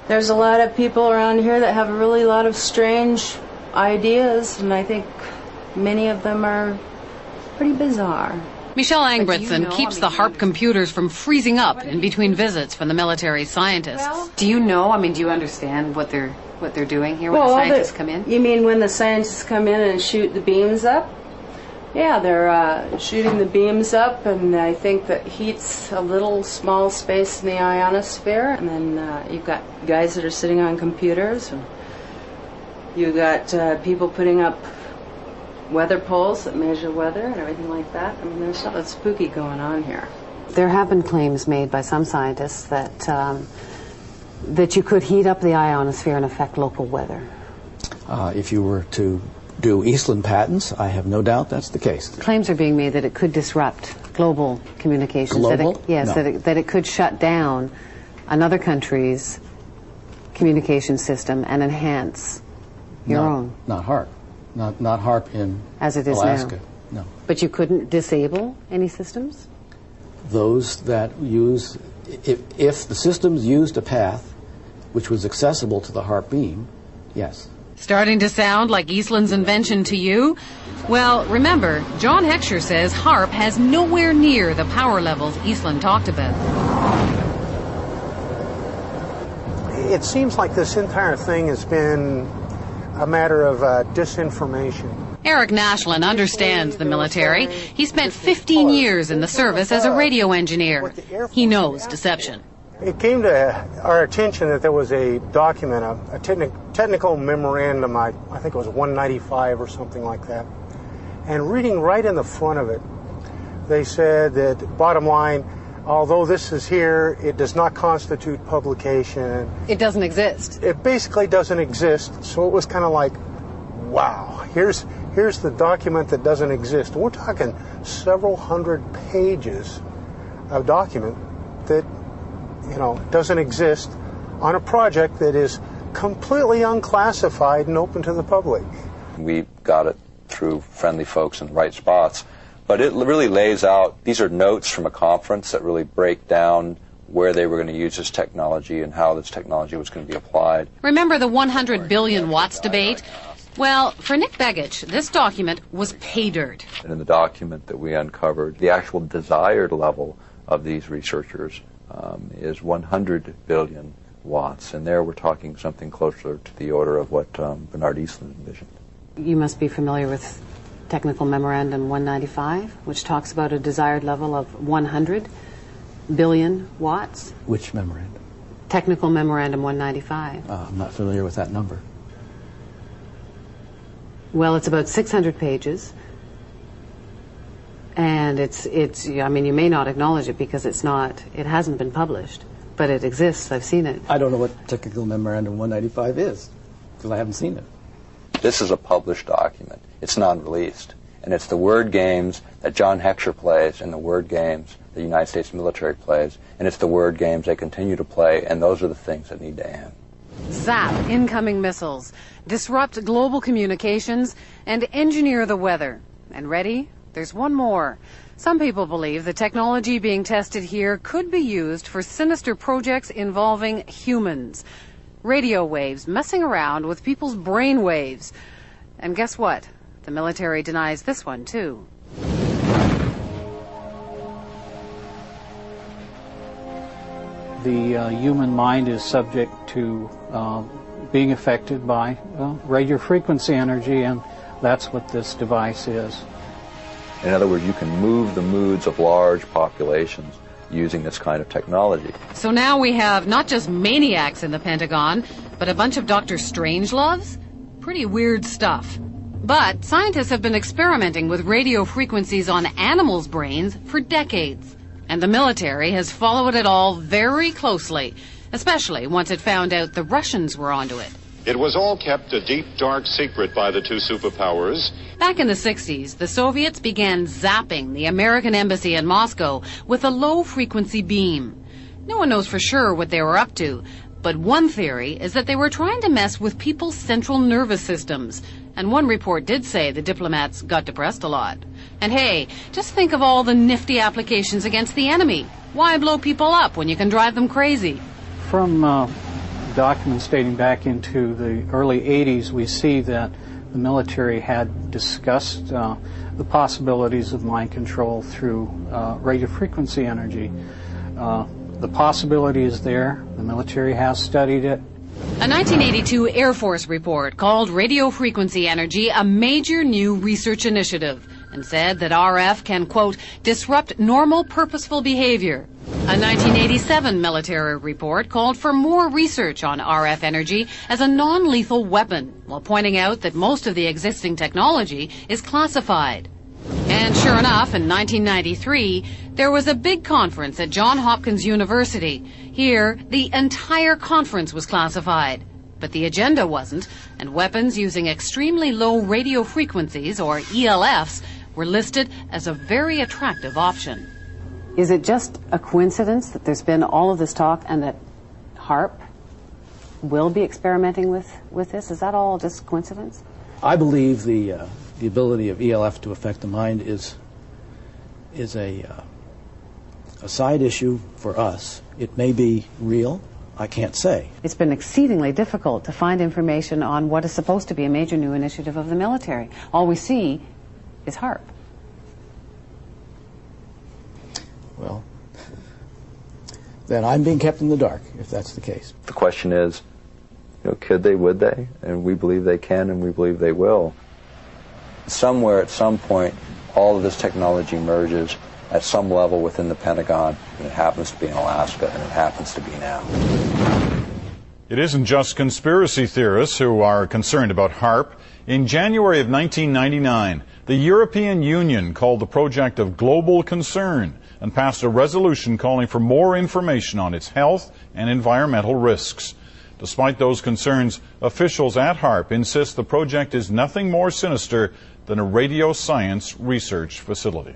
There's a lot of people around here that have a really lot of strange ideas, and I think many of them are pretty bizarre. Michelle Angbritson keeps the HAARP computers from freezing up in between visits from the military scientists. Do you know, do you understand what they're doing here when the scientists come in? You mean when the scientists come in and shoot the beams up? Yeah, they're shooting the beams up, and I think that heats a little small space in the ionosphere, and then you've got guys that are sitting on computers, and you've got people putting up weather poles that measure weather and everything like that. I mean, there's something spooky going on here. There have been claims made by some scientists that that you could heat up the ionosphere and affect local weather. If you were to do Eastland patents, I have no doubt that's the case. Claims are being made that it could disrupt global communications. Global? Yes, no. that it could shut down another country's communication system and enhance your own. Not HAARP. Not HAARP in as it is Alaska. Now. No. But you couldn't disable any systems? Those that use, if the systems used a path which was accessible to the HAARP beam, yes. Starting to sound like Eastland's invention to you? Well, remember, John Heckscher says HAARP has nowhere near the power levels Eastland talked about. It seems like this entire thing has been a matter of disinformation. Eric Nashlin understands the military. He spent 15 years in the service as a radio engineer. He knows deception. It came to our attention that there was a document, a technical memorandum, I think it was 195 or something like that. And reading right in the front of it, they said that, bottom line, although this is here, it does not constitute publication. It doesn't exist. It basically doesn't exist. So it was kind of like, wow, here's the document that doesn't exist. We're talking several hundred pages of document that, doesn't exist on a project that is completely unclassified and open to the public. We got it through friendly folks in the right spots. But it really lays out, these are notes from a conference that really break down where they were going to use this technology and how this technology was going to be applied. Remember the 100 billion watts debate? Well, for Nick Begich, this document was pay dirt. And in the document that we uncovered, the actual desired level of these researchers is 100 billion watts. And there we're talking something closer to the order of what Bernard Eastland envisioned. You must be familiar with Technical Memorandum 195, which talks about a desired level of 100 billion watts. Which memorandum? Technical Memorandum 195. I'm not familiar with that number. Well, it's about 600 pages, and it's. I mean, you may not acknowledge it because it hasn't been published, but it exists. I've seen it. I don't know what Technical Memorandum 195 is because I haven't seen it. This is a published document. It's non-released. And it's the word games that John Heckscher plays and the word games the United States military plays, and it's the word games they continue to play, and those are the things that need to end. Zap incoming missiles, disrupt global communications, and engineer the weather. And ready? There's one more. Some people believe the technology being tested here could be used for sinister projects involving humans. Radio waves messing around with people's brain waves. And guess what? The military denies this one, too. The human mind is subject to being affected by radio frequency energy, and that's what this device is. In other words, you can move the moods of large populations using this kind of technology. So now we have not just maniacs in the Pentagon, but a bunch of Dr. Strangeloves? Pretty weird stuff. But scientists have been experimenting with radio frequencies on animals' brains for decades. And the military has followed it all very closely, especially once it found out the Russians were onto it. It was all kept a deep, dark secret by the two superpowers. Back in the 60s, the Soviets began zapping the American embassy in Moscow with a low-frequency beam. No one knows for sure what they were up to, but one theory is that they were trying to mess with people's central nervous systems. And one report did say the diplomats got depressed a lot. And hey, just think of all the nifty applications against the enemy. Why blow people up when you can drive them crazy? From documents dating back into the early 80s, we see that the military had discussed the possibilities of mind control through radio frequency energy. The possibility is there. The military has studied it. A 1982 Air Force report called radio frequency energy a major new research initiative and said that RF can, quote, disrupt normal purposeful behavior. A 1987 military report called for more research on RF energy as a non-lethal weapon, while pointing out that most of the existing technology is classified. And sure enough, in 1993, there was a big conference at Johns Hopkins University. Here, the entire conference was classified. But the agenda wasn't, and weapons using extremely low radio frequencies, or ELFs, were listed as a very attractive option. Is it just a coincidence that there's been all of this talk and that HAARP will be experimenting with this? Is that all just coincidence? I believe the ability of ELF to affect the mind is a side issue for us. It may be real. I can't say. It's been exceedingly difficult to find information on what is supposed to be a major new initiative of the military. All we see is HAARP. Well, then I'm being kept in the dark, if that's the case. The question is, could they, would they? And we believe they can, and we believe they will. Somewhere, at some point, all of this technology merges at some level within the Pentagon, and it happens to be in Alaska, and it happens to be now. It isn't just conspiracy theorists who are concerned about HAARP. In January of 1999, the European Union called the project of global concern and passed a resolution calling for more information on its health and environmental risks. Despite those concerns, officials at HAARP insist the project is nothing more sinister than a radio science research facility.